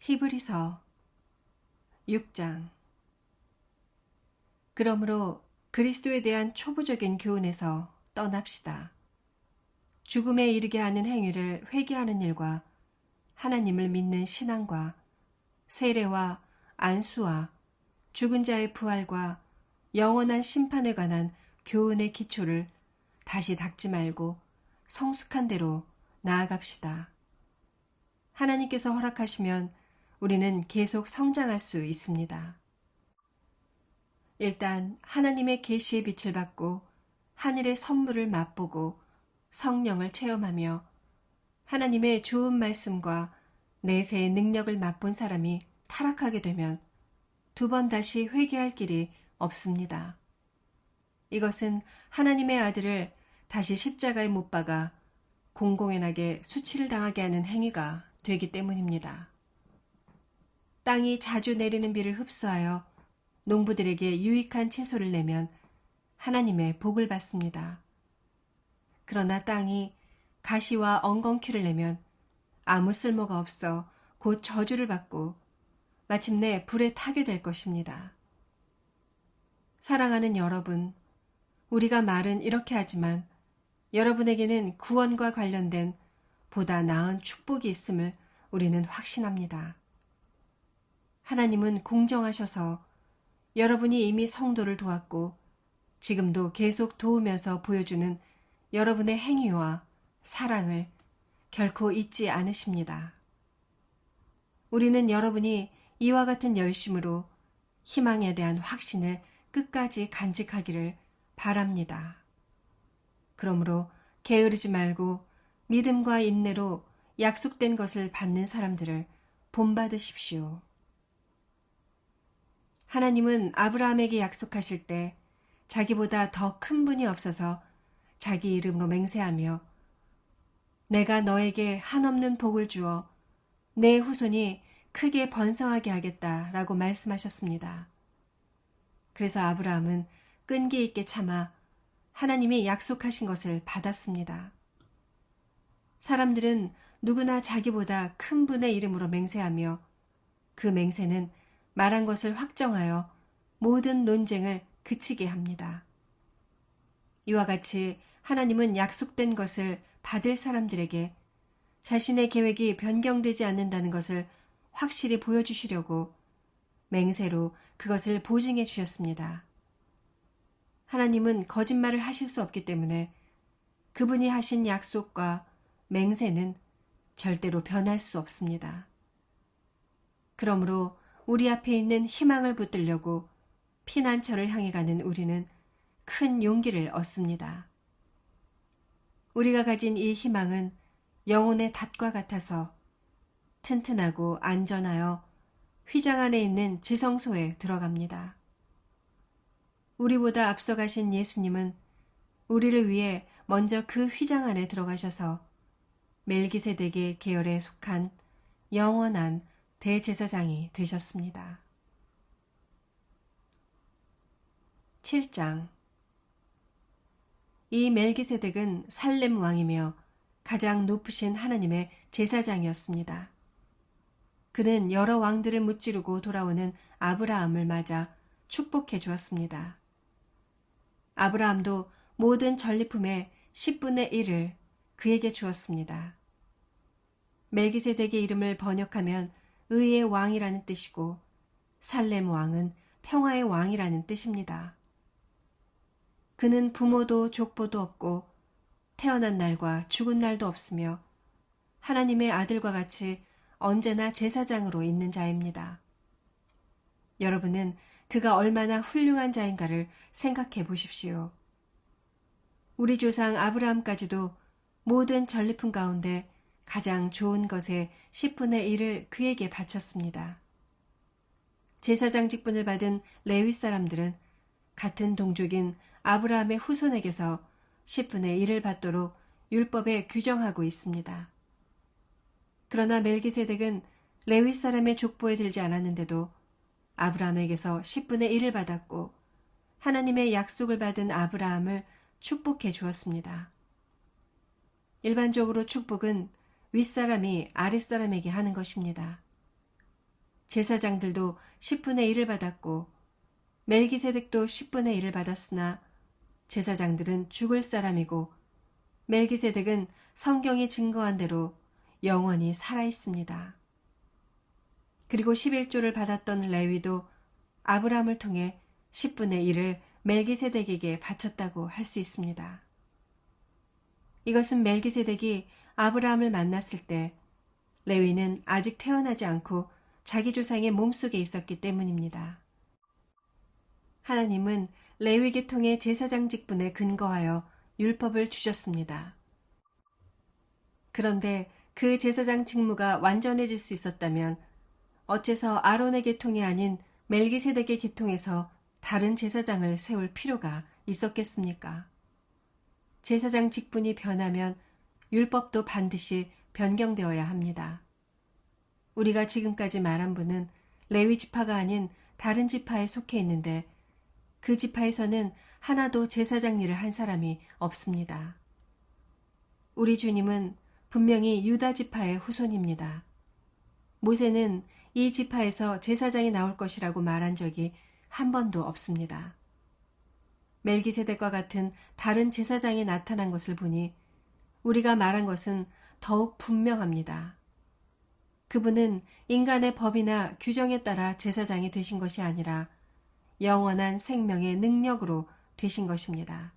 히브리서 6장. 그러므로 그리스도에 대한 초보적인 교훈에서 떠납시다. 죽음에 이르게 하는 행위를 회개하는 일과 하나님을 믿는 신앙과 세례와 안수와 죽은 자의 부활과 영원한 심판에 관한 교훈의 기초를 다시 닦지 말고 성숙한 대로 나아갑시다. 하나님께서 허락하시면 우리는 계속 성장할 수 있습니다. 일단 하나님의 계시의 빛을 받고 하늘의 선물을 맛보고 성령을 체험하며 하나님의 좋은 말씀과 내세의 능력을 맛본 사람이 타락하게 되면 두 번 다시 회개할 길이 없습니다. 이것은 하나님의 아들을 다시 십자가에 못 박아 공공연하게 수치를 당하게 하는 행위가 되기 때문입니다. 땅이 자주 내리는 비를 흡수하여 농부들에게 유익한 채소를 내면 하나님의 복을 받습니다. 그러나 땅이 가시와 엉겅퀴를 내면 아무 쓸모가 없어 곧 저주를 받고 마침내 불에 타게 될 것입니다. 사랑하는 여러분, 우리가 말은 이렇게 하지만 여러분에게는 구원과 관련된 보다 나은 축복이 있음을 우리는 확신합니다. 하나님은 공정하셔서 여러분이 이미 성도를 도왔고 지금도 계속 도우면서 보여주는 여러분의 행위와 사랑을 결코 잊지 않으십니다. 우리는 여러분이 이와 같은 열심으로 희망에 대한 확신을 끝까지 간직하기를 바랍니다. 그러므로 게으르지 말고 믿음과 인내로 약속된 것을 받는 사람들을 본받으십시오. 하나님은 아브라함에게 약속하실 때 자기보다 더 큰 분이 없어서 자기 이름으로 맹세하며 내가 너에게 한없는 복을 주어 내 후손이 크게 번성하게 하겠다라고 말씀하셨습니다. 그래서 아브라함은 끈기 있게 참아 하나님이 약속하신 것을 받았습니다. 사람들은 누구나 자기보다 큰 분의 이름으로 맹세하며 그 맹세는 말한 것을 확정하여 모든 논쟁을 그치게 합니다. 이와 같이 하나님은 약속된 것을 받을 사람들에게 자신의 계획이 변경되지 않는다는 것을 확실히 보여주시려고 맹세로 그것을 보증해 주셨습니다. 하나님은 거짓말을 하실 수 없기 때문에 그분이 하신 약속과 맹세는 절대로 변할 수 없습니다. 그러므로 우리 앞에 있는 희망을 붙들려고 피난처를 향해 가는 우리는 큰 용기를 얻습니다. 우리가 가진 이 희망은 영혼의 닷과 같아서 튼튼하고 안전하여 휘장 안에 있는 지성소에 들어갑니다. 우리보다 앞서가신 예수님은 우리를 위해 먼저 그 휘장 안에 들어가셔서 멜기세덱의 계열에 속한 영원한 대제사장이 되셨습니다. 7장. 이 멜기세덱은 살렘 왕이며 가장 높으신 하나님의 제사장이었습니다. 그는 여러 왕들을 무찌르고 돌아오는 아브라함을 맞아 축복해 주었습니다. 아브라함도 모든 전리품의 10분의 1을 그에게 주었습니다. 멜기세덱의 이름을 번역하면 의의 왕이라는 뜻이고 살렘 왕은 평화의 왕이라는 뜻입니다. 그는 부모도 족보도 없고 태어난 날과 죽은 날도 없으며 하나님의 아들과 같이 언제나 제사장으로 있는 자입니다. 여러분은 그가 얼마나 훌륭한 자인가를 생각해 보십시오. 우리 조상 아브라함까지도 모든 전리품 가운데 가장 좋은 것의 10분의 1을 그에게 바쳤습니다. 제사장 직분을 받은 레위 사람들은 같은 동족인 아브라함의 후손에게서 10분의 1을 받도록 율법에 규정하고 있습니다. 그러나 멜기세덱은 레위 사람의 족보에 들지 않았는데도 아브라함에게서 10분의 1을 받았고 하나님의 약속을 받은 아브라함을 축복해 주었습니다. 일반적으로 축복은 윗사람이 아랫사람에게 하는 것입니다. 제사장들도 10분의 1을 받았고 멜기세덱도 10분의 1을 받았으나 제사장들은 죽을 사람이고 멜기세덱은 성경이 증거한 대로 영원히 살아 있습니다. 그리고 11조를 받았던 레위도 아브라함을 통해 10분의 1을 멜기세덱에게 바쳤다고 할 수 있습니다. 이것은 멜기세덱이 아브라함을 만났을 때 레위는 아직 태어나지 않고 자기 조상의 몸속에 있었기 때문입니다. 하나님은 레위 계통의 제사장 직분에 근거하여 율법을 주셨습니다. 그런데 그 제사장 직무가 완전해질 수 있었다면 어째서 아론의 계통이 아닌 멜기세덱의 계통에서 다른 제사장을 세울 필요가 있었겠습니까? 제사장 직분이 변하면 율법도 반드시 변경되어야 합니다. 우리가 지금까지 말한 분은 레위 지파가 아닌 다른 지파에 속해 있는데 그 지파에서는 하나도 제사장 일을 한 사람이 없습니다. 우리 주님은 분명히 유다 지파의 후손입니다. 모세는 이 지파에서 제사장이 나올 것이라고 말한 적이 한 번도 없습니다. 멜기세덱과 같은 다른 제사장이 나타난 것을 보니 우리가 말한 것은 더욱 분명합니다. 그분은 인간의 법이나 규정에 따라 제사장이 되신 것이 아니라 영원한 생명의 능력으로 되신 것입니다.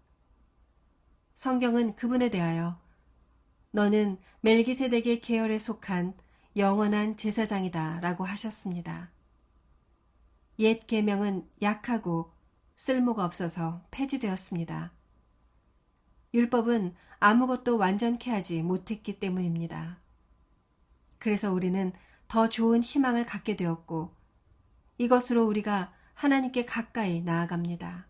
성경은 그분에 대하여 너는 멜기세덱의 계열에 속한 영원한 제사장이다 라고 하셨습니다. 옛 계명은 약하고 쓸모가 없어서 폐지되었습니다. 율법은 아무것도 완전케 하지 못했기 때문입니다. 그래서 우리는 더 좋은 희망을 갖게 되었고 이것으로 우리가 하나님께 가까이 나아갑니다.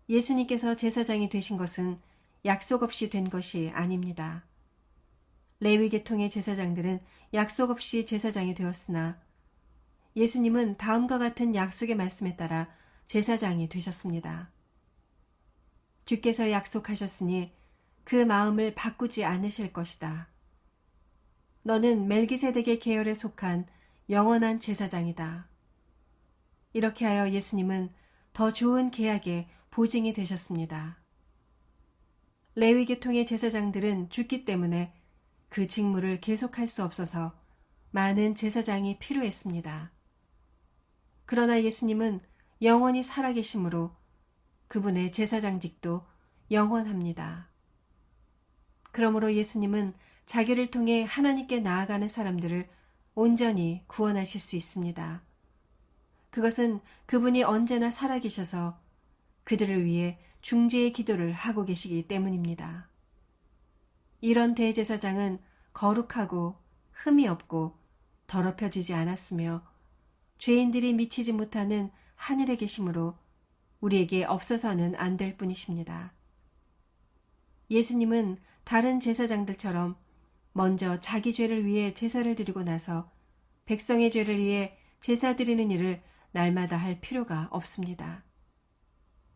예수님께서 제사장이 되신 것은 약속 없이 된 것이 아닙니다. 레위 계통의 제사장들은 약속 없이 제사장이 되었으나 예수님은 다음과 같은 약속의 말씀에 따라 제사장이 되셨습니다. 주께서 약속하셨으니 그 마음을 바꾸지 않으실 것이다. 너는 멜기세덱의 계열에 속한 영원한 제사장이다. 이렇게 하여 예수님은 더 좋은 계약의 보증이 되셨습니다. 레위 계통의 제사장들은 죽기 때문에 그 직무를 계속할 수 없어서 많은 제사장이 필요했습니다. 그러나 예수님은 영원히 살아계심으로 그분의 제사장직도 영원합니다. 그러므로 예수님은 자기를 통해 하나님께 나아가는 사람들을 온전히 구원하실 수 있습니다. 그것은 그분이 언제나 살아계셔서 그들을 위해 중재의 기도를 하고 계시기 때문입니다. 이런 대제사장은 거룩하고 흠이 없고 더럽혀지지 않았으며 죄인들이 미치지 못하는 하늘에 계심으로 우리에게 없어서는 안 될 뿐이십니다. 예수님은 다른 제사장들처럼 먼저 자기 죄를 위해 제사를 드리고 나서 백성의 죄를 위해 제사 드리는 일을 날마다 할 필요가 없습니다.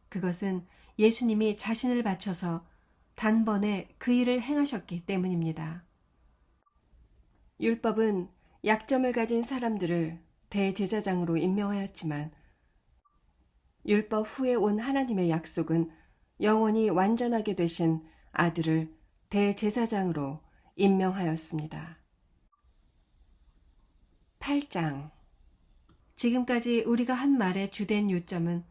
그것은 예수님이 자신을 바쳐서 단번에 그 일을 행하셨기 때문입니다. 율법은 약점을 가진 사람들을 대제사장으로 임명하였지만 율법 후에 온 하나님의 약속은 영원히 완전하게 되신 아들을 대제사장으로 임명하였습니다. 8장. 지금까지 우리가 한 말의 주된 요점은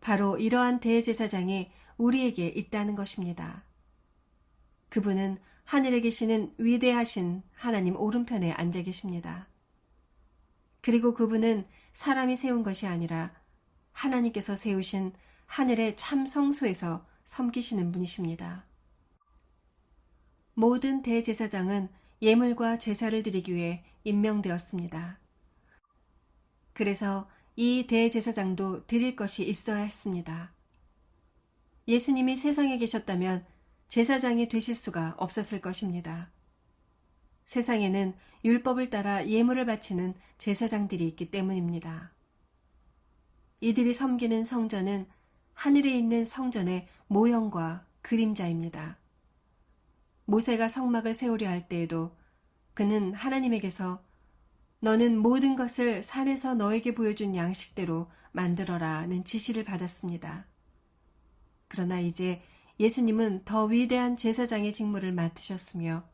바로 이러한 대제사장이 우리에게 있다는 것입니다. 그분은 하늘에 계시는 위대하신 하나님 오른편에 앉아 계십니다. 그리고 그분은 사람이 세운 것이 아니라 하나님께서 세우신 하늘의 참 성소에서 섬기시는 분이십니다. 모든 대제사장은 예물과 제사를 드리기 위해 임명되었습니다. 그래서 이 대제사장도 드릴 것이 있어야 했습니다. 예수님이 세상에 계셨다면 제사장이 되실 수가 없었을 것입니다. 세상에는 율법을 따라 예물을 바치는 제사장들이 있기 때문입니다. 이들이 섬기는 성전은 하늘에 있는 성전의 모형과 그림자입니다. 모세가 성막을 세우려 할 때에도 그는 하나님에게서 너는 모든 것을 산에서 너에게 보여준 양식대로 만들어라는 지시를 받았습니다. 그러나 이제 예수님은 더 위대한 제사장의 직무를 맡으셨으며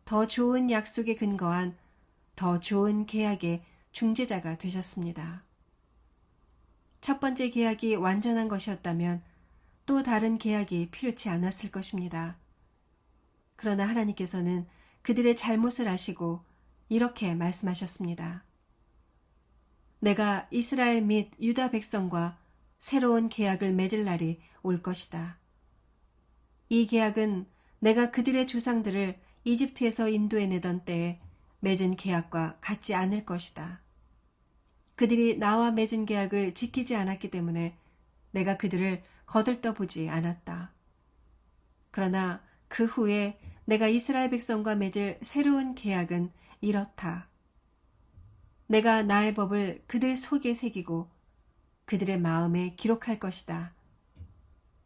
더 좋은 약속에 근거한 더 좋은 계약의 중재자가 되셨습니다. 첫 번째 계약이 완전한 것이었다면 또 다른 계약이 필요치 않았을 것입니다. 그러나 하나님께서는 그들의 잘못을 아시고 이렇게 말씀하셨습니다. 내가 이스라엘 및 유다 백성과 새로운 계약을 맺을 날이 올 것이다. 이 계약은 내가 그들의 조상들을 이집트에서 인도해내던 때에 맺은 계약과 같지 않을 것이다. 그들이 나와 맺은 계약을 지키지 않았기 때문에 내가 그들을 거들떠 보지 않았다. 그러나 그 후에 내가 이스라엘 백성과 맺을 새로운 계약은 이렇다. 내가 나의 법을 그들 속에 새기고 그들의 마음에 기록할 것이다.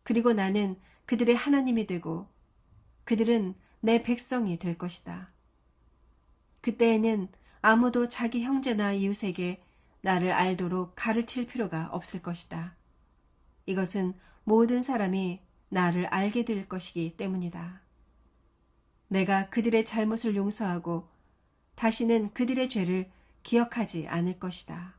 그리고 나는 그들의 하나님이 되고 그들은 내 백성이 될 것이다. 그때에는 아무도 자기 형제나 이웃에게 나를 알도록 가르칠 필요가 없을 것이다. 이것은 모든 사람이 나를 알게 될 것이기 때문이다. 내가 그들의 잘못을 용서하고 다시는 그들의 죄를 기억하지 않을 것이다.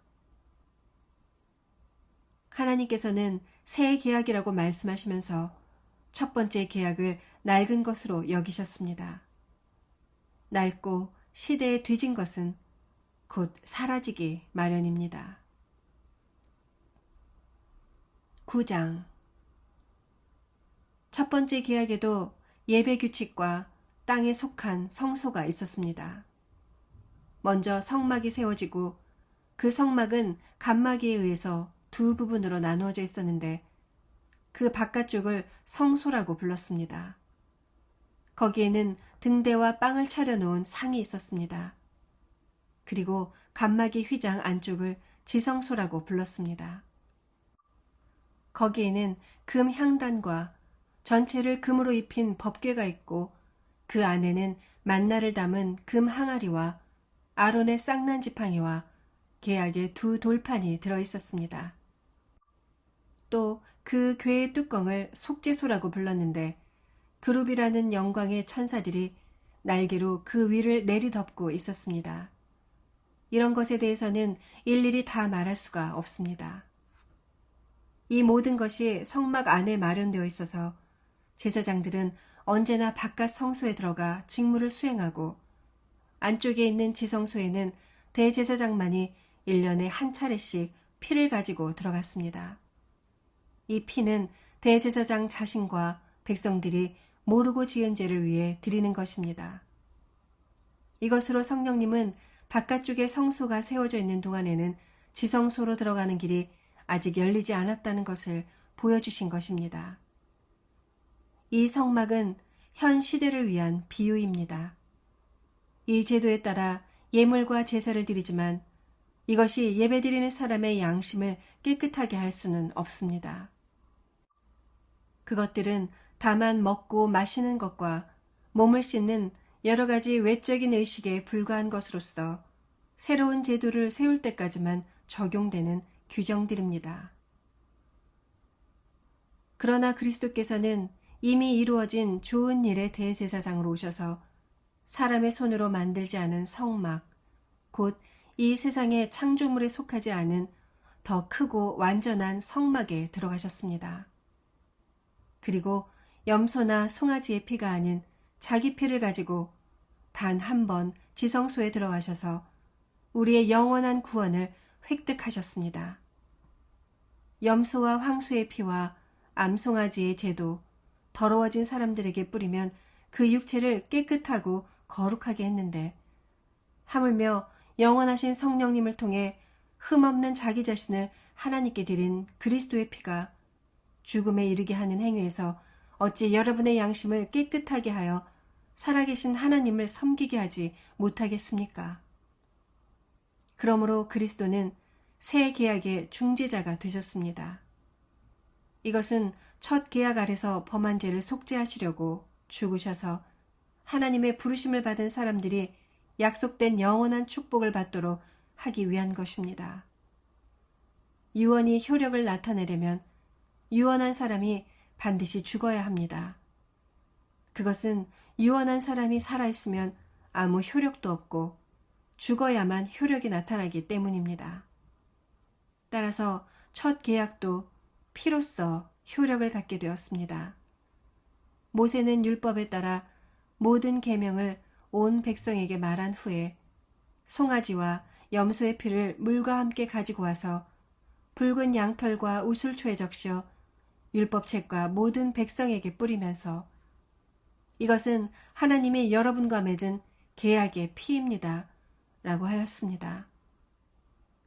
하나님께서는 새 계약이라고 말씀하시면서 첫 번째 계약을 낡은 것으로 여기셨습니다. 낡고 시대에 뒤진 것은 곧 사라지기 마련입니다. 9장 첫 번째 계약에도 예배 규칙과 땅에 속한 성소가 있었습니다. 먼저 성막이 세워지고 그 성막은 간막이에 의해서 두 부분으로 나누어져 있었는데 그 바깥쪽을 성소라고 불렀습니다. 거기에는 등대와 빵을 차려놓은 상이 있었습니다. 그리고 간막이 휘장 안쪽을 지성소라고 불렀습니다. 거기에는 금 향단과 전체를 금으로 입힌 법궤가 있고 그 안에는 만나를 담은 금 항아리와 아론의 쌍난 지팡이와 계약의 두 돌판이 들어 있었습니다. 또 그 궤의 뚜껑을 속죄소라고 불렀는데 그룹이라는 영광의 천사들이 날개로 그 위를 내리덮고 있었습니다. 이런 것에 대해서는 일일이 다 말할 수가 없습니다. 이 모든 것이 성막 안에 마련되어 있어서 제사장들은 언제나 바깥 성소에 들어가 직무를 수행하고 안쪽에 있는 지성소에는 대제사장만이 1년에 한 차례씩 피를 가지고 들어갔습니다. 이 피는 대제사장 자신과 백성들이 모르고 지은 죄를 위해 드리는 것입니다. 이것으로 성령님은 바깥쪽에 성소가 세워져 있는 동안에는 지성소로 들어가는 길이 아직 열리지 않았다는 것을 보여주신 것입니다. 이 성막은 현 시대를 위한 비유입니다. 이 제도에 따라 예물과 제사를 드리지만 이것이 예배드리는 사람의 양심을 깨끗하게 할 수는 없습니다. 그것들은 다만 먹고 마시는 것과 몸을 씻는 여러 가지 외적인 의식에 불과한 것으로서 새로운 제도를 세울 때까지만 적용되는 규정들입니다. 그러나 그리스도께서는 이미 이루어진 좋은 일의 대제사장으로 오셔서 사람의 손으로 만들지 않은 성막, 곧 이 세상의 창조물에 속하지 않은 더 크고 완전한 성막에 들어가셨습니다. 그리고 염소나 송아지의 피가 아닌 자기 피를 가지고 단 한 번 지성소에 들어가셔서 우리의 영원한 구원을 획득하셨습니다. 염소와 황소의 피와 암송아지의 제도, 더러워진 사람들에게 뿌리면 그 육체를 깨끗하고 거룩하게 했는데 하물며 영원하신 성령님을 통해 흠없는 자기 자신을 하나님께 드린 그리스도의 피가 죽음에 이르게 하는 행위에서 어찌 여러분의 양심을 깨끗하게 하여 살아계신 하나님을 섬기게 하지 못하겠습니까? 그러므로 그리스도는 새 계약의 중재자가 되셨습니다. 이것은 첫 계약 아래서 범한 죄를 속죄하시려고 죽으셔서 하나님의 부르심을 받은 사람들이 약속된 영원한 축복을 받도록 하기 위한 것입니다. 유언이 효력을 나타내려면 유언한 사람이 반드시 죽어야 합니다. 그것은 유언한 사람이 살아있으면 아무 효력도 없고 죽어야만 효력이 나타나기 때문입니다. 따라서 첫 계약도 피로써 효력을 갖게 되었습니다. 모세는 율법에 따라 모든 계명을 온 백성에게 말한 후에 송아지와 염소의 피를 물과 함께 가지고 와서 붉은 양털과 우슬초에 적셔 율법책과 모든 백성에게 뿌리면서 이것은 하나님이 여러분과 맺은 계약의 피입니다. 라고 하였습니다.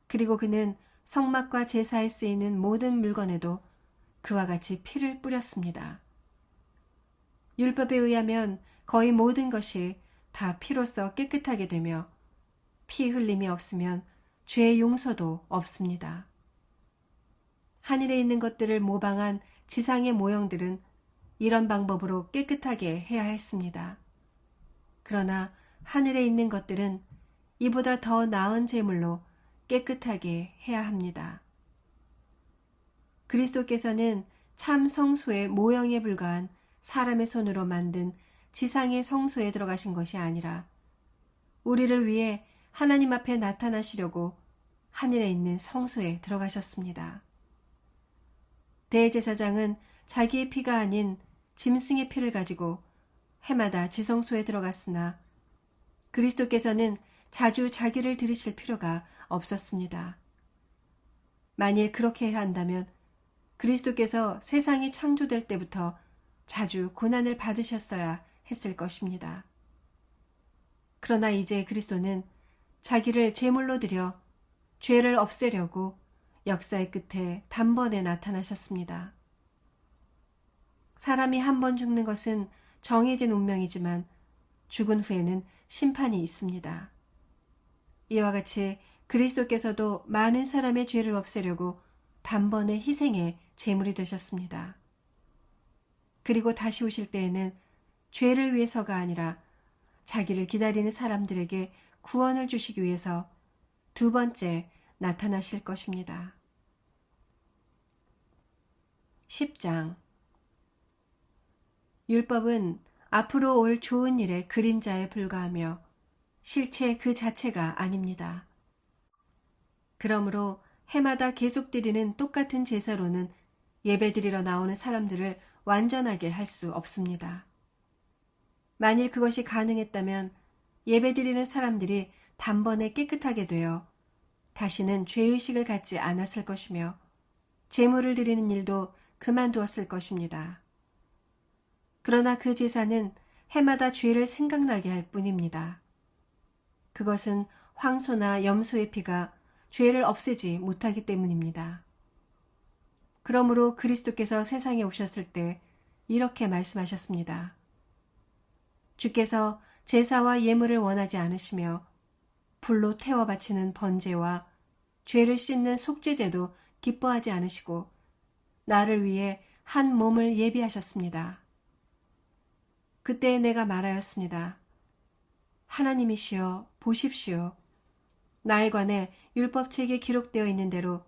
그리고 그는 성막과 제사에 쓰이는 모든 물건에도 그와 같이 피를 뿌렸습니다. 율법에 의하면 거의 모든 것이 다 피로써 깨끗하게 되며 피 흘림이 없으면 죄의 용서도 없습니다. 하늘에 있는 것들을 모방한 지상의 모형들은 이런 방법으로 깨끗하게 해야 했습니다. 그러나 하늘에 있는 것들은 이보다 더 나은 제물로 깨끗하게 해야 합니다. 그리스도께서는 참 성소의 모형에 불과한 사람의 손으로 만든 지상의 성소에 들어가신 것이 아니라 우리를 위해 하나님 앞에 나타나시려고 하늘에 있는 성소에 들어가셨습니다. 대제사장은 자기의 피가 아닌 짐승의 피를 가지고 해마다 지성소에 들어갔으나 그리스도께서는 자주 자기를 들이실 필요가 없었습니다. 만일 그렇게 해야 한다면 그리스도께서 세상이 창조될 때부터 자주 고난을 받으셨어야 했을 것입니다. 그러나 이제 그리스도는 자기를 제물로 드려 죄를 없애려고 역사의 끝에 단번에 나타나셨습니다. 사람이 한 번 죽는 것은 정해진 운명이지만 죽은 후에는 심판이 있습니다. 이와 같이 그리스도께서도 많은 사람의 죄를 없애려고 단번에 희생의 제물이 되셨습니다. 그리고 다시 오실 때에는 죄를 위해서가 아니라 자기를 기다리는 사람들에게 구원을 주시기 위해서 두 번째 나타나실 것입니다. 10장 율법은 앞으로 올 좋은 일의 그림자에 불과하며 실체 그 자체가 아닙니다. 그러므로 해마다 계속 드리는 똑같은 제사로는 예배드리러 나오는 사람들을 완전하게 할 수 없습니다. 만일 그것이 가능했다면 예배드리는 사람들이 단번에 깨끗하게 되어 다시는 죄의식을 갖지 않았을 것이며 제물을 드리는 일도 그만두었을 것입니다. 그러나 그 제사는 해마다 죄를 생각나게 할 뿐입니다. 그것은 황소나 염소의 피가 죄를 없애지 못하기 때문입니다. 그러므로 그리스도께서 세상에 오셨을 때 이렇게 말씀하셨습니다. 주께서 제사와 예물을 원하지 않으시며 불로 태워 바치는 번제와 죄를 씻는 속죄제도 기뻐하지 않으시고 나를 위해 한 몸을 예비하셨습니다. 그때 내가 말하였습니다. 하나님이시여 보십시오. 나에 관해 율법책에 기록되어 있는 대로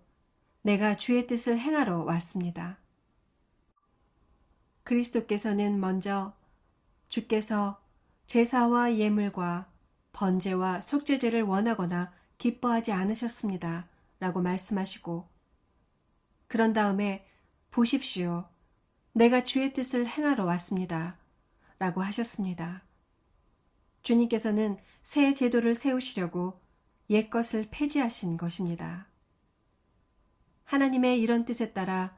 내가 주의 뜻을 행하러 왔습니다. 그리스도께서는 먼저 주께서 제사와 예물과 번제와 속죄제를 원하거나 기뻐하지 않으셨습니다. 라고 말씀하시고 그런 다음에 보십시오. 내가 주의 뜻을 행하러 왔습니다. 라고 하셨습니다. 주님께서는 새 제도를 세우시려고 옛것을 폐지하신 것입니다. 하나님의 이런 뜻에 따라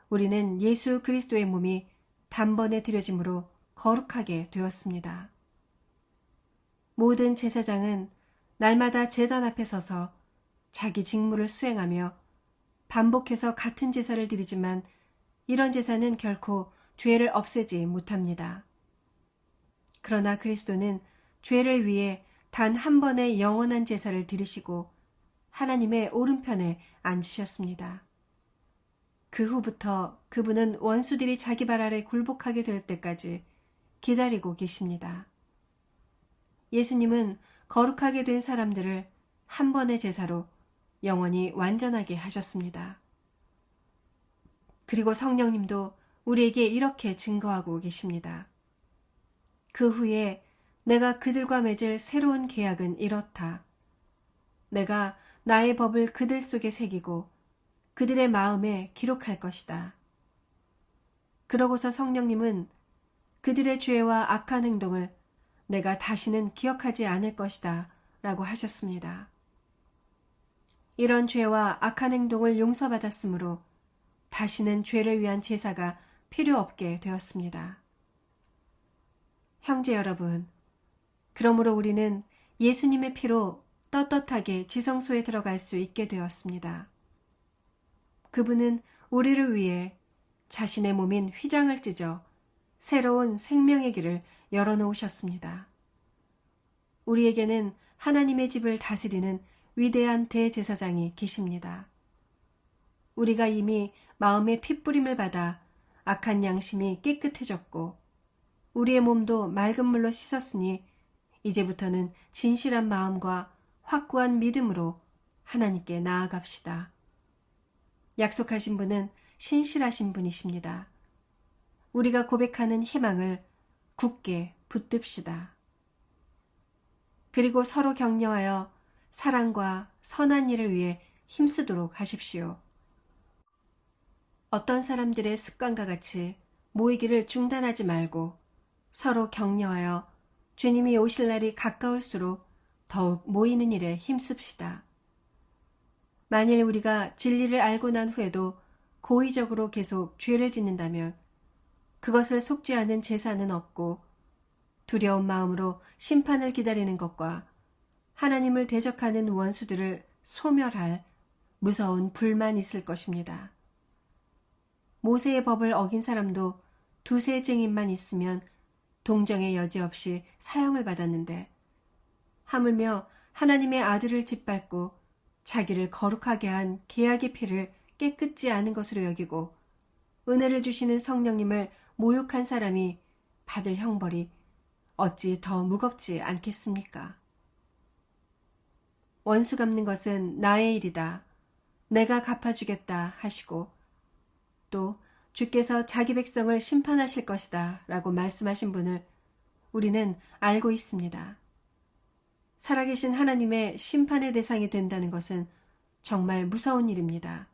우리는 예수 그리스도의 몸이 단번에 드려짐으로 거룩하게 되었습니다. 모든 제사장은 날마다 제단 앞에 서서 자기 직무를 수행하며 반복해서 같은 제사를 드리지만 이런 제사는 결코 죄를 없애지 못합니다. 그러나 그리스도는 죄를 위해 단 한 번의 영원한 제사를 드리시고 하나님의 오른편에 앉으셨습니다. 그 후부터 그분은 원수들이 자기 발 아래 굴복하게 될 때까지 기다리고 계십니다. 예수님은 거룩하게 된 사람들을 한 번의 제사로 영원히 완전하게 하셨습니다. 그리고 성령님도 우리에게 이렇게 증거하고 계십니다. 그 후에 내가 그들과 맺을 새로운 계약은 이렇다. 내가 나의 법을 그들 속에 새기고 그들의 마음에 기록할 것이다. 그러고서 성령님은 그들의 죄와 악한 행동을 내가 다시는 기억하지 않을 것이다 라고 하셨습니다. 이런 죄와 악한 행동을 용서받았으므로 다시는 죄를 위한 제사가 필요 없게 되었습니다. 형제 여러분, 그러므로 우리는 예수님의 피로 떳떳하게 지성소에 들어갈 수 있게 되었습니다. 그분은 우리를 위해 자신의 몸인 휘장을 찢어 새로운 생명의 길을 열어놓으셨습니다. 우리에게는 하나님의 집을 다스리는 위대한 대제사장이 계십니다. 우리가 이미 마음의 핏부림을 받아 악한 양심이 깨끗해졌고 우리의 몸도 맑은 물로 씻었으니 이제부터는 진실한 마음과 확고한 믿음으로 하나님께 나아갑시다. 약속하신 분은 신실하신 분이십니다. 우리가 고백하는 희망을 굳게 붙듭시다. 그리고 서로 격려하여 사랑과 선한 일을 위해 힘쓰도록 하십시오. 어떤 사람들의 습관과 같이 모이기를 중단하지 말고 서로 격려하여 주님이 오실 날이 가까울수록 더욱 모이는 일에 힘씁시다. 만일 우리가 진리를 알고 난 후에도 고의적으로 계속 죄를 짓는다면 그것을 속죄하는 제사는 없고 두려운 마음으로 심판을 기다리는 것과 하나님을 대적하는 원수들을 소멸할 무서운 불만 있을 것입니다. 모세의 법을 어긴 사람도 두세 증인만 있으면 동정의 여지 없이 사형을 받았는데 하물며 하나님의 아들을 짓밟고 자기를 거룩하게 한 계약의 피를 깨끗지 않은 것으로 여기고 은혜를 주시는 성령님을 모욕한 사람이 받을 형벌이 어찌 더 무겁지 않겠습니까? 원수 갚는 것은 나의 일이다. 내가 갚아주겠다 하시고 또 주께서 자기 백성을 심판하실 것이다 라고 말씀하신 분을 우리는 알고 있습니다. 살아계신 하나님의 심판의 대상이 된다는 것은 정말 무서운 일입니다.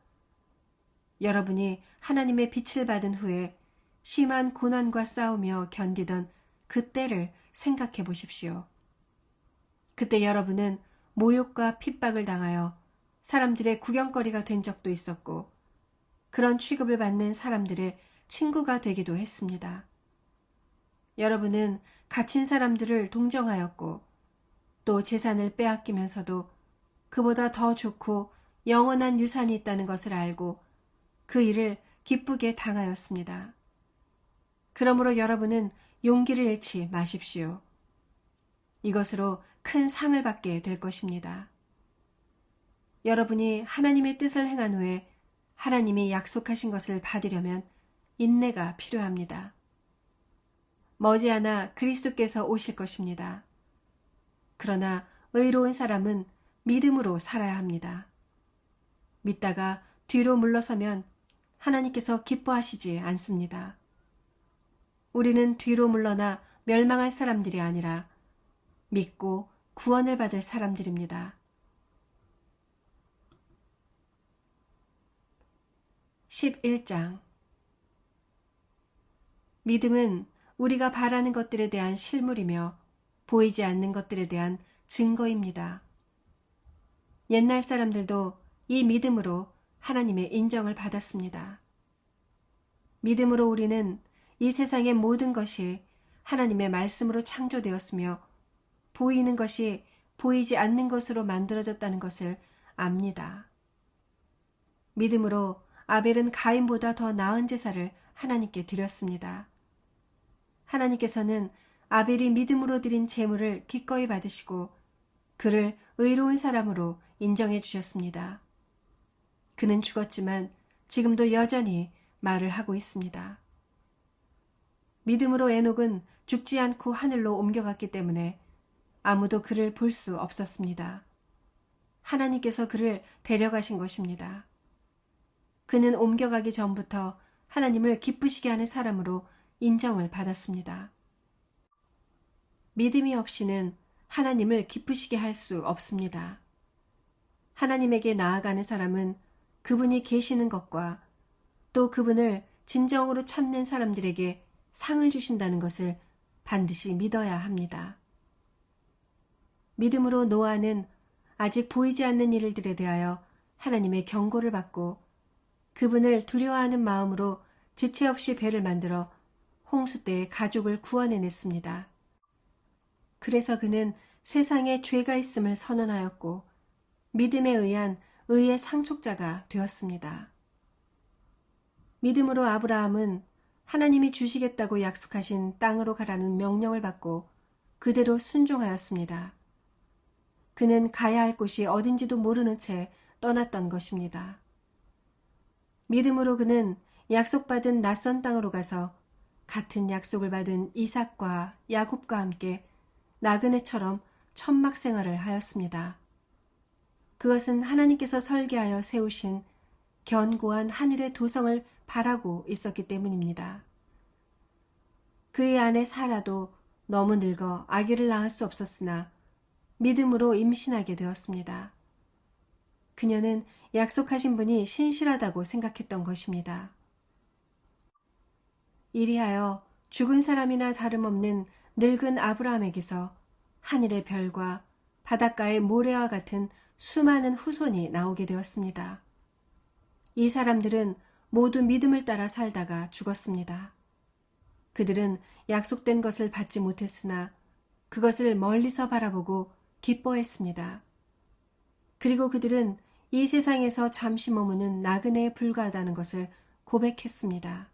여러분이 하나님의 빛을 받은 후에 심한 고난과 싸우며 견디던 그때를 생각해 보십시오. 그때 여러분은 모욕과 핍박을 당하여 사람들의 구경거리가 된 적도 있었고 그런 취급을 받는 사람들의 친구가 되기도 했습니다. 여러분은 갇힌 사람들을 동정하였고 또 재산을 빼앗기면서도 그보다 더 좋고 영원한 유산이 있다는 것을 알고 그 일을 기쁘게 당하였습니다. 그러므로 여러분은 용기를 잃지 마십시오. 이것으로 큰 상을 받게 될 것입니다. 여러분이 하나님의 뜻을 행한 후에 하나님이 약속하신 것을 받으려면 인내가 필요합니다. 머지않아 그리스도께서 오실 것입니다. 그러나 의로운 사람은 믿음으로 살아야 합니다. 믿다가 뒤로 물러서면 하나님께서 기뻐하시지 않습니다. 우리는 뒤로 물러나 멸망할 사람들이 아니라 믿고 구원을 받을 사람들입니다. 11장 믿음은 우리가 바라는 것들에 대한 실물이며 보이지 않는 것들에 대한 증거입니다. 옛날 사람들도 이 믿음으로 하나님의 인정을 받았습니다. 믿음으로 우리는 이 세상의 모든 것이 하나님의 말씀으로 창조되었으며 보이는 것이 보이지 않는 것으로 만들어졌다는 것을 압니다. 믿음으로 아벨은 가인보다 더 나은 제사를 하나님께 드렸습니다. 하나님께서는 아벨이 믿음으로 드린 제물을 기꺼이 받으시고 그를 의로운 사람으로 인정해 주셨습니다. 그는 죽었지만 지금도 여전히 말을 하고 있습니다. 믿음으로 에녹은 죽지 않고 하늘로 옮겨갔기 때문에 아무도 그를 볼 수 없었습니다. 하나님께서 그를 데려가신 것입니다. 그는 옮겨가기 전부터 하나님을 기쁘시게 하는 사람으로 인정을 받았습니다. 믿음이 없이는 하나님을 기쁘시게 할 수 없습니다. 하나님에게 나아가는 사람은 그분이 계시는 것과 또 그분을 진정으로 찾는 사람들에게 상을 주신다는 것을 반드시 믿어야 합니다. 믿음으로 노아는 아직 보이지 않는 일들에 대하여 하나님의 경고를 받고 그분을 두려워하는 마음으로 지체 없이 배를 만들어 홍수 때의 가족을 구원해냈습니다. 그래서 그는 세상에 죄가 있음을 선언하였고 믿음에 의한 의의 상속자가 되었습니다. 믿음으로 아브라함은 하나님이 주시겠다고 약속하신 땅으로 가라는 명령을 받고 그대로 순종하였습니다. 그는 가야 할 곳이 어딘지도 모르는 채 떠났던 것입니다. 믿음으로 그는 약속받은 낯선 땅으로 가서 같은 약속을 받은 이삭과 야곱과 함께 나그네처럼 천막 생활을 하였습니다. 그것은 하나님께서 설계하여 세우신 견고한 하늘의 도성을 바라고 있었기 때문입니다. 그의 아내 사라도 너무 늙어 아기를 낳을 수 없었으나 믿음으로 임신하게 되었습니다. 그녀는 약속하신 분이 신실하다고 생각했던 것입니다. 이리하여 죽은 사람이나 다름없는 늙은 아브라함에게서 하늘의 별과 바닷가의 모래와 같은 수많은 후손이 나오게 되었습니다. 이 사람들은 모두 믿음을 따라 살다가 죽었습니다. 그들은 약속된 것을 받지 못했으나 그것을 멀리서 바라보고 기뻐했습니다. 그리고 그들은 이 세상에서 잠시 머무는 나그네에 불과하다는 것을 고백했습니다.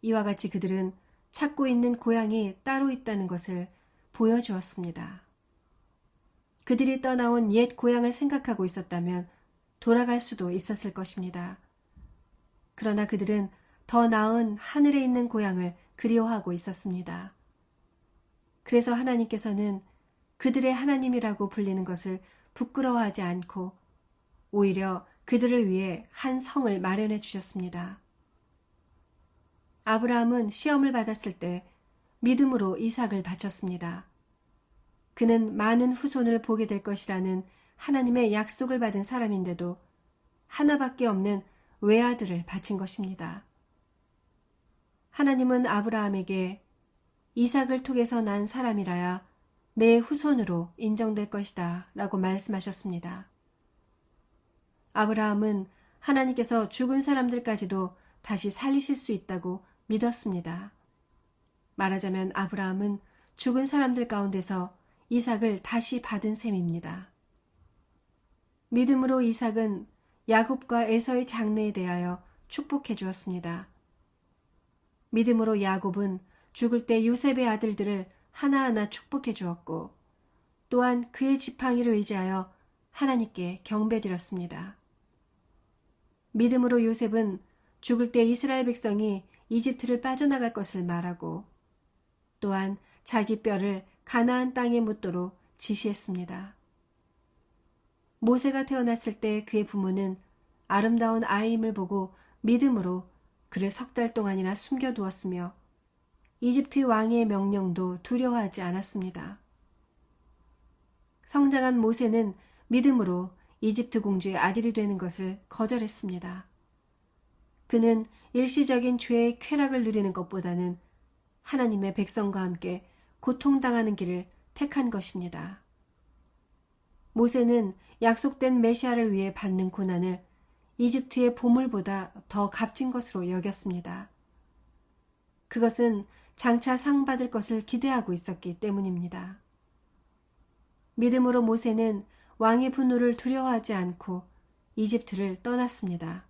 이와 같이 그들은 찾고 있는 고향이 따로 있다는 것을 보여주었습니다. 그들이 떠나온 옛 고향을 생각하고 있었다면 돌아갈 수도 있었을 것입니다. 그러나 그들은 더 나은 하늘에 있는 고향을 그리워하고 있었습니다. 그래서 하나님께서는 그들의 하나님이라고 불리는 것을 부끄러워하지 않고 오히려 그들을 위해 한 성을 마련해 주셨습니다. 아브라함은 시험을 받았을 때 믿음으로 이삭을 바쳤습니다. 그는 많은 후손을 보게 될 것이라는 하나님의 약속을 받은 사람인데도 하나밖에 없는 외아들을 바친 것입니다. 하나님은 아브라함에게 이삭을 통해서 난 사람이라야 내 후손으로 인정될 것이다 라고 말씀하셨습니다. 아브라함은 하나님께서 죽은 사람들까지도 다시 살리실 수 있다고 믿었습니다. 말하자면 아브라함은 죽은 사람들 가운데서 이삭을 다시 받은 셈입니다. 믿음으로 이삭은 야곱과 에서의 장래에 대하여 축복해 주었습니다. 믿음으로 야곱은 죽을 때 요셉의 아들들을 하나하나 축복해 주었고 또한 그의 지팡이를 의지하여 하나님께 경배드렸습니다. 믿음으로 요셉은 죽을 때 이스라엘 백성이 이집트를 빠져나갈 것을 말하고 또한 자기 뼈를 가나안 땅에 묻도록 지시했습니다. 모세가 태어났을 때 그의 부모는 아름다운 아이임을 보고 믿음으로 그를 3달 동안이나 숨겨두었으며 이집트 왕의 명령도 두려워하지 않았습니다. 성장한 모세는 믿음으로 이집트 공주의 아들이 되는 것을 거절했습니다. 그는 일시적인 죄의 쾌락을 누리는 것보다는 하나님의 백성과 함께 고통당하는 길을 택한 것입니다. 모세는 약속된 메시아를 위해 받는 고난을 이집트의 보물보다 더 값진 것으로 여겼습니다. 그것은 장차 상 받을 것을 기대하고 있었기 때문입니다. 믿음으로 모세는 왕의 분노를 두려워하지 않고 이집트를 떠났습니다.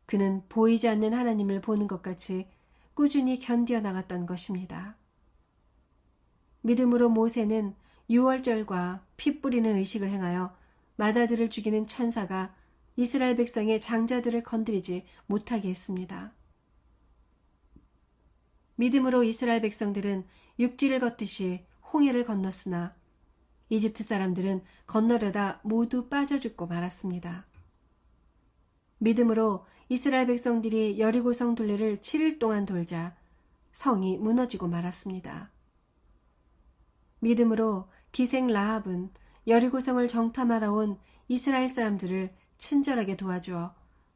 그는 보이지 않는 하나님을 보는 것 같이 꾸준히 견디어 나갔던 것입니다. 믿음으로 모세는 유월절과 피 뿌리는 의식을 행하여 마다들을 죽이는 천사가 이스라엘 백성의 장자들을 건드리지 못하게 했습니다. 믿음으로 이스라엘 백성들은 육지를 걷듯이 홍해를 건넜으나 이집트 사람들은 건너려다 모두 빠져 죽고 말았습니다. 믿음으로 이스라엘 백성들이 여리고성 둘레를 7일 동안 돌자 성이 무너지고 말았습니다. 믿음으로 기생 라합은 여리고성을 정탐하러 온 이스라엘 사람들을 친절하게 도와주어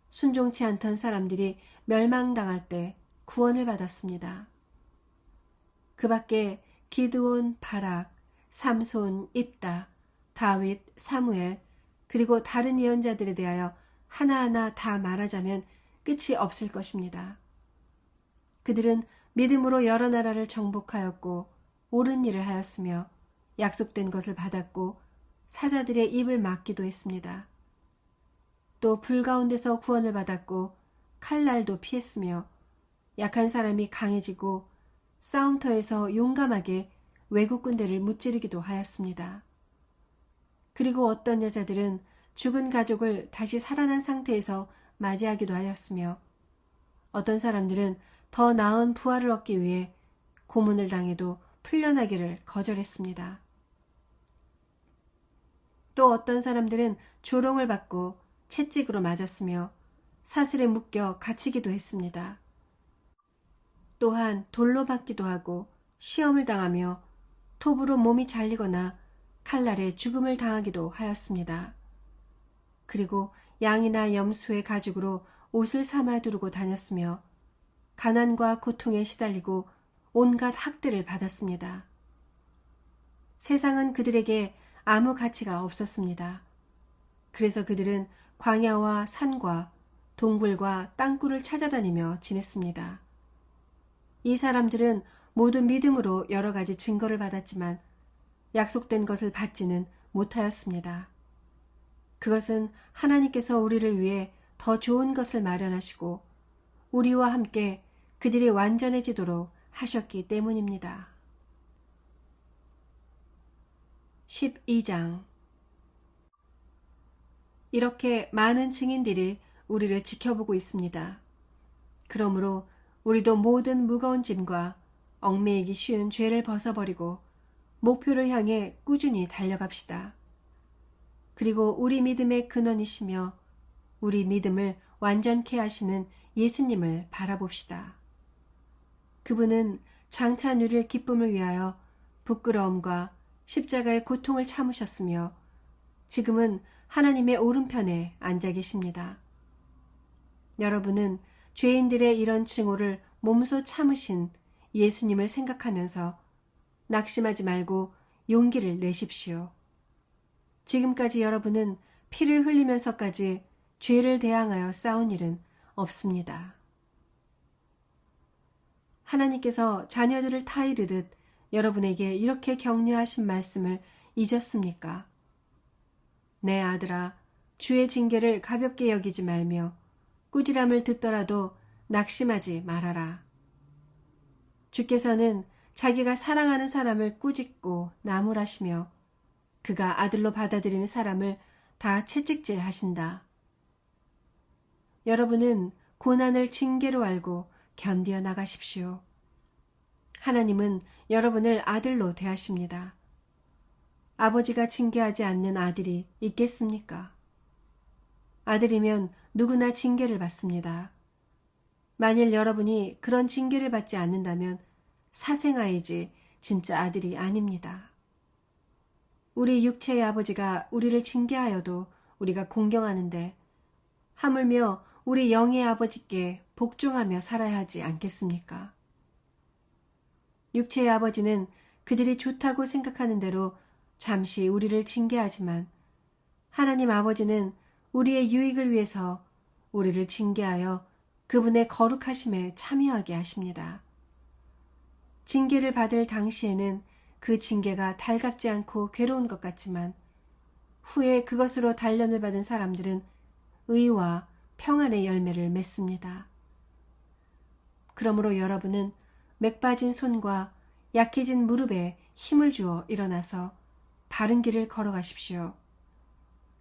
순종치 않던 사람들이 멸망당할 때 구원을 받았습니다. 그 밖에 기드온, 바락, 삼손, 입다, 다윗, 사무엘, 그리고 다른 예언자들에 대하여 하나하나 다 말하자면 끝이 없을 것입니다. 그들은 믿음으로 여러 나라를 정복하였고 옳은 일을 하였으며 약속된 것을 받았고 사자들의 입을 막기도 했습니다. 또 불 가운데서 구원을 받았고 칼날도 피했으며 약한 사람이 강해지고 싸움터에서 용감하게 외국 군대를 무찌르기도 하였습니다. 그리고 어떤 여자들은 죽은 가족을 다시 살아난 상태에서 맞이하기도 하였으며 어떤 사람들은 더 나은 부활을 얻기 위해 고문을 당해도 풀려나기를 거절했습니다. 또 어떤 사람들은 조롱을 받고 채찍으로 맞았으며 사슬에 묶여 갇히기도 했습니다. 또한 돌로 박기도 하고 시험을 당하며 톱으로 몸이 잘리거나 칼날에 죽음을 당하기도 하였습니다. 그리고 양이나 염소의 가죽으로 옷을 삼아 두르고 다녔으며 가난과 고통에 시달리고 온갖 학대를 받았습니다. 세상은 그들에게 아무 가치가 없었습니다. 그래서 그들은 광야와 산과 동굴과 땅굴을 찾아다니며 지냈습니다. 이 사람들은 모두 믿음으로 여러 가지 증거를 받았지만 약속된 것을 받지는 못하였습니다. 그것은 하나님께서 우리를 위해 더 좋은 것을 마련하시고 우리와 함께 그들이 완전해지도록 하셨기 때문입니다. 12장 이렇게 많은 증인들이 우리를 지켜보고 있습니다. 그러므로 우리도 모든 무거운 짐과 얽매이기 쉬운 죄를 벗어버리고 목표를 향해 꾸준히 달려갑시다. 그리고 우리 믿음의 근원이시며 우리 믿음을 완전케 하시는 예수님을 바라봅시다. 그분은 장차 누릴 기쁨을 위하여 부끄러움과 십자가의 고통을 참으셨으며 지금은 하나님의 오른편에 앉아 계십니다. 여러분은 죄인들의 이런 증오를 몸소 참으신 예수님을 생각하면서 낙심하지 말고 용기를 내십시오. 지금까지 여러분은 피를 흘리면서까지 죄를 대항하여 싸운 일은 없습니다. 하나님께서 자녀들을 타이르듯 여러분에게 이렇게 격려하신 말씀을 잊었습니까? 내 아들아, 주의 징계를 가볍게 여기지 말며 꾸지람을 듣더라도 낙심하지 말아라. 주께서는 자기가 사랑하는 사람을 꾸짖고 나무라시며 그가 아들로 받아들이는 사람을 다 채찍질 하신다. 여러분은 고난을 징계로 알고 견디어 나가십시오. 하나님은 여러분을 아들로 대하십니다. 아버지가 징계하지 않는 아들이 있겠습니까? 아들이면 누구나 징계를 받습니다. 만일 여러분이 그런 징계를 받지 않는다면 사생아이지 진짜 아들이 아닙니다. 우리 육체의 아버지가 우리를 징계하여도 우리가 공경하는데 하물며 우리 영의 아버지께 복종하며 살아야 하지 않겠습니까? 육체의 아버지는 그들이 좋다고 생각하는 대로 잠시 우리를 징계하지만 하나님 아버지는 우리의 유익을 위해서 우리를 징계하여 그분의 거룩하심에 참여하게 하십니다. 징계를 받을 당시에는 그 징계가 달갑지 않고 괴로운 것 같지만 후에 그것으로 단련을 받은 사람들은 의와 평안의 열매를 맺습니다. 그러므로 여러분은 맥 빠진 손과 약해진 무릎에 힘을 주어 일어나서 바른 길을 걸어가십시오.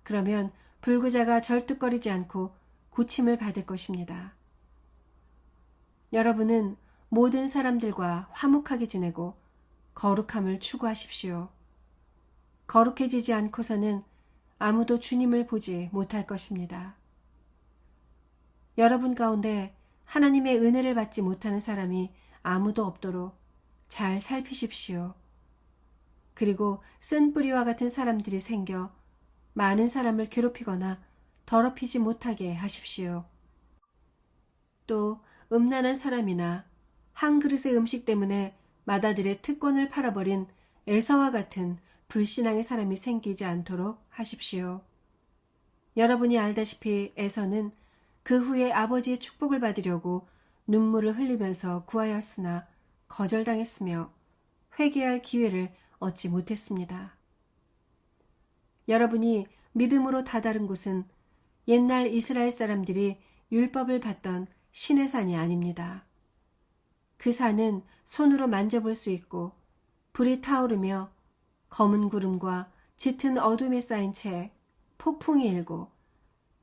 그러면 불구자가 절뚝거리지 않고 고침을 받을 것입니다. 여러분은 모든 사람들과 화목하게 지내고 거룩함을 추구하십시오. 거룩해지지 않고서는 아무도 주님을 보지 못할 것입니다. 여러분 가운데 하나님의 은혜를 받지 못하는 사람이 아무도 없도록 잘 살피십시오. 그리고 쓴 뿌리와 같은 사람들이 생겨 많은 사람을 괴롭히거나 더럽히지 못하게 하십시오. 또 음란한 사람이나 한 그릇의 음식 때문에 맏아들의 특권을 팔아버린 에서와 같은 불신앙의 사람이 생기지 않도록 하십시오. 여러분이 알다시피 에서는 그 후에 아버지의 축복을 받으려고 눈물을 흘리면서 구하였으나 거절당했으며 회개할 기회를 얻지 못했습니다. 여러분이 믿음으로 다다른 곳은 옛날 이스라엘 사람들이 율법을 받던 신의 산이 아닙니다. 그 산은 손으로 만져볼 수 있고 불이 타오르며 검은 구름과 짙은 어둠에 쌓인 채 폭풍이 일고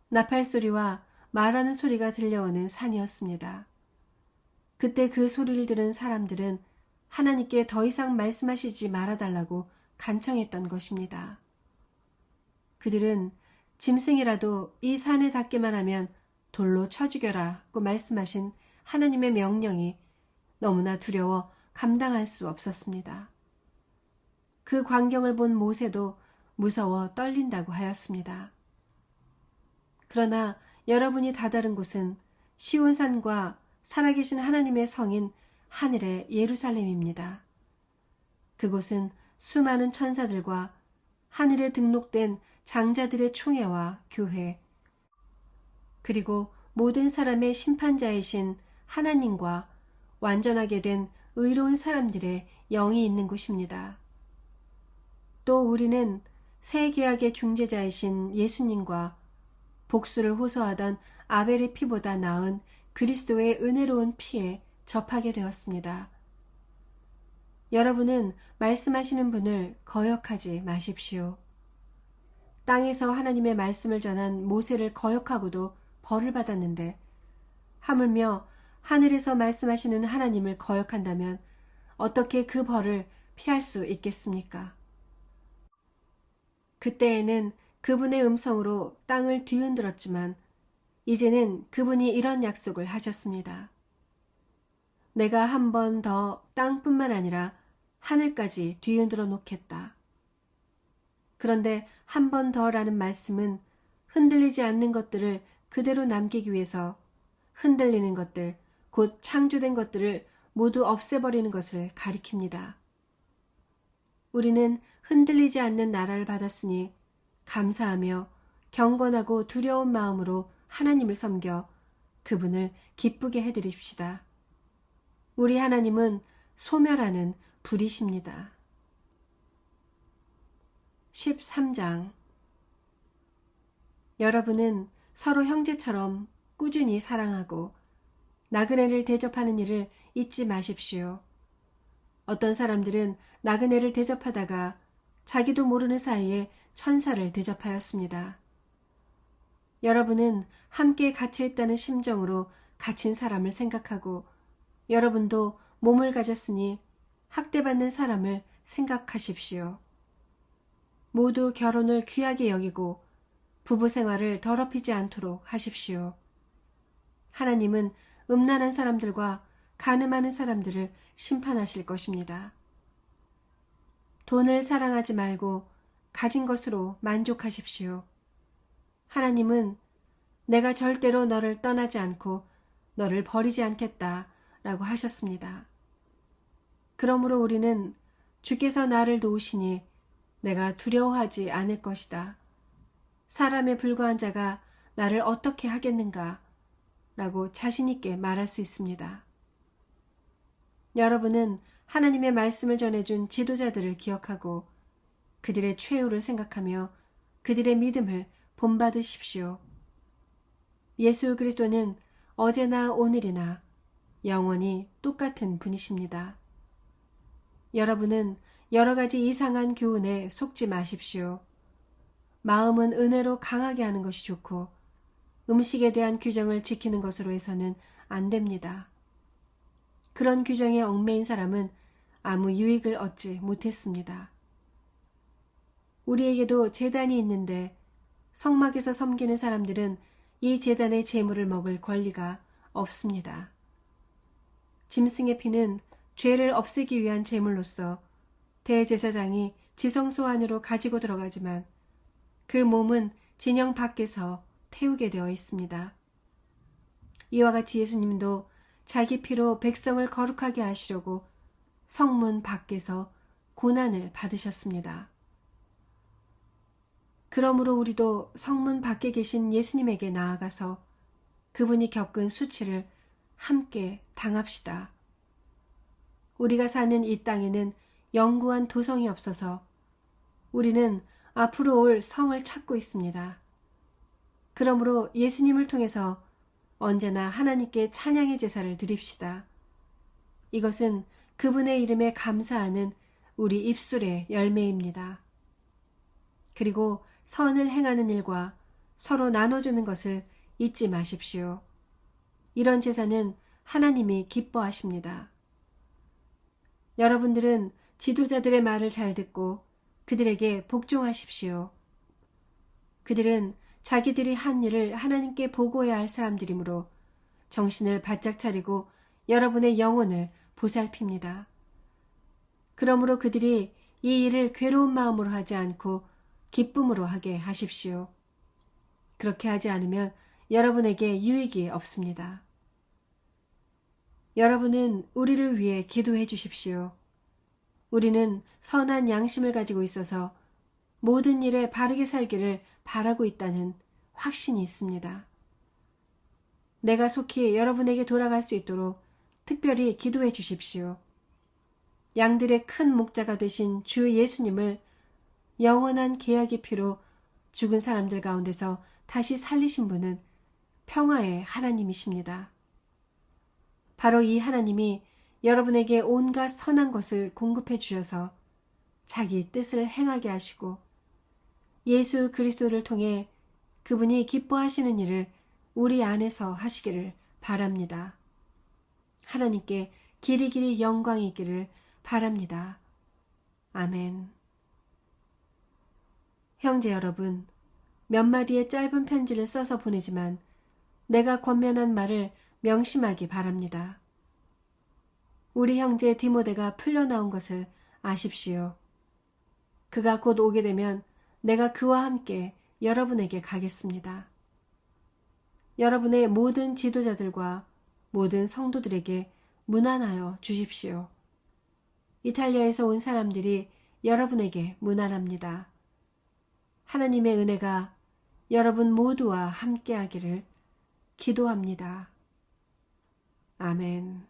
나팔 소리와 말하는 소리가 들려오는 산이었습니다. 그때 그 소리를 들은 사람들은 하나님께 더 이상 말씀하시지 말아달라고 간청했던 것입니다. 그들은 짐승이라도 이 산에 닿기만 하면 돌로 쳐 죽여라고 말씀하신 하나님의 명령이 너무나 두려워 감당할 수 없었습니다. 그 광경을 본 모세도 무서워 떨린다고 하였습니다. 그러나 여러분이 다다른 곳은 시온산과 살아계신 하나님의 성인 하늘의 예루살렘입니다. 그곳은 수많은 천사들과 하늘에 등록된 장자들의 총회와 교회, 그리고 모든 사람의 심판자이신 하나님과 완전하게 된 의로운 사람들의 영이 있는 곳입니다. 또 우리는 새 계약의 중재자이신 예수님과 복수를 호소하던 아벨의 피보다 나은 그리스도의 은혜로운 피에 접하게 되었습니다. 여러분은 말씀하시는 분을 거역하지 마십시오. 땅에서 하나님의 말씀을 전한 모세를 거역하고도 벌을 받았는데 하물며 하늘에서 말씀하시는 하나님을 거역한다면 어떻게 그 벌을 피할 수 있겠습니까? 그때에는 그분의 음성으로 땅을 뒤흔들었지만 이제는 그분이 이런 약속을 하셨습니다. 내가 한 번 더 땅뿐만 아니라 하늘까지 뒤흔들어 놓겠다. 그런데 한 번 더라는 말씀은 흔들리지 않는 것들을 그대로 남기기 위해서 흔들리는 것들, 곧 창조된 것들을 모두 없애버리는 것을 가리킵니다. 우리는 흔들리지 않는 나라를 받았으니 감사하며 경건하고 두려운 마음으로 하나님을 섬겨 그분을 기쁘게 해드립시다. 우리 하나님은 소멸하는 불이십니다. 13장. 여러분은 서로 형제처럼 꾸준히 사랑하고 나그네를 대접하는 일을 잊지 마십시오. 어떤 사람들은 나그네를 대접하다가 자기도 모르는 사이에 천사를 대접하였습니다. 여러분은 함께 갇혀있다는 심정으로 갇힌 사람을 생각하고 여러분도 몸을 가졌으니 학대받는 사람을 생각하십시오. 모두 결혼을 귀하게 여기고 부부 생활을 더럽히지 않도록 하십시오. 하나님은 음란한 사람들과 간음하는 사람들을 심판하실 것입니다. 돈을 사랑하지 말고 가진 것으로 만족하십시오. 하나님은 내가 절대로 너를 떠나지 않고 너를 버리지 않겠다 라고 하셨습니다. 그러므로 우리는 주께서 나를 도우시니 내가 두려워하지 않을 것이다. 사람에 불과한 자가 나를 어떻게 하겠는가? 라고 자신있게 말할 수 있습니다. 여러분은 하나님의 말씀을 전해준 지도자들을 기억하고 그들의 최후를 생각하며 그들의 믿음을 본받으십시오. 예수 그리스도는 어제나 오늘이나 영원히 똑같은 분이십니다. 여러분은 여러 가지 이상한 교훈에 속지 마십시오. 마음은 은혜로 강하게 하는 것이 좋고 음식에 대한 규정을 지키는 것으로 해서는 안 됩니다. 그런 규정에 얽매인 사람은 아무 유익을 얻지 못했습니다. 우리에게도 제단이 있는데 성막에서 섬기는 사람들은 이 제단의 제물을 먹을 권리가 없습니다. 짐승의 피는 죄를 없애기 위한 제물로서 대제사장이 지성소 안으로 가지고 들어가지만 그 몸은 진영 밖에서 태우게 되어 있습니다. 이와 같이 예수님도 자기 피로 백성을 거룩하게 하시려고 성문 밖에서 고난을 받으셨습니다. 그러므로 우리도 성문 밖에 계신 예수님에게 나아가서 그분이 겪은 수치를 함께 당합시다. 우리가 사는 이 땅에는 영구한 도성이 없어서 우리는 앞으로 올 성을 찾고 있습니다. 그러므로 예수님을 통해서 언제나 하나님께 찬양의 제사를 드립시다. 이것은 그분의 이름에 감사하는 우리 입술의 열매입니다. 그리고 선을 행하는 일과 서로 나눠주는 것을 잊지 마십시오. 이런 제사는 하나님이 기뻐하십니다. 여러분들은 지도자들의 말을 잘 듣고 그들에게 복종하십시오. 그들은 자기들이 한 일을 하나님께 보고해야 할 사람들이므로 정신을 바짝 차리고 여러분의 영혼을 보살핍니다. 그러므로 그들이 이 일을 괴로운 마음으로 하지 않고 기쁨으로 하게 하십시오. 그렇게 하지 않으면 여러분에게 유익이 없습니다. 여러분은 우리를 위해 기도해 주십시오. 우리는 선한 양심을 가지고 있어서 모든 일에 바르게 살기를 바라고 있다는 확신이 있습니다. 내가 속히 여러분에게 돌아갈 수 있도록 특별히 기도해 주십시오. 양들의 큰 목자가 되신 주 예수님을 영원한 계약의 피로 죽은 사람들 가운데서 다시 살리신 분은 평화의 하나님이십니다. 바로 이 하나님이 여러분에게 온갖 선한 것을 공급해 주셔서 자기 뜻을 행하게 하시고 예수 그리스도를 통해 그분이 기뻐하시는 일을 우리 안에서 하시기를 바랍니다. 하나님께 길이길이 영광이 있기를 바랍니다. 아멘. 형제 여러분, 몇 마디의 짧은 편지를 써서 보내지만 내가 권면한 말을 명심하기 바랍니다. 우리 형제 디모데가 풀려나온 것을 아십시오. 그가 곧 오게 되면 내가 그와 함께 여러분에게 가겠습니다. 여러분의 모든 지도자들과 모든 성도들에게 문안하여 주십시오. 이탈리아에서 온 사람들이 여러분에게 문안합니다. 하나님의 은혜가 여러분 모두와 함께하기를 기도합니다. 아멘.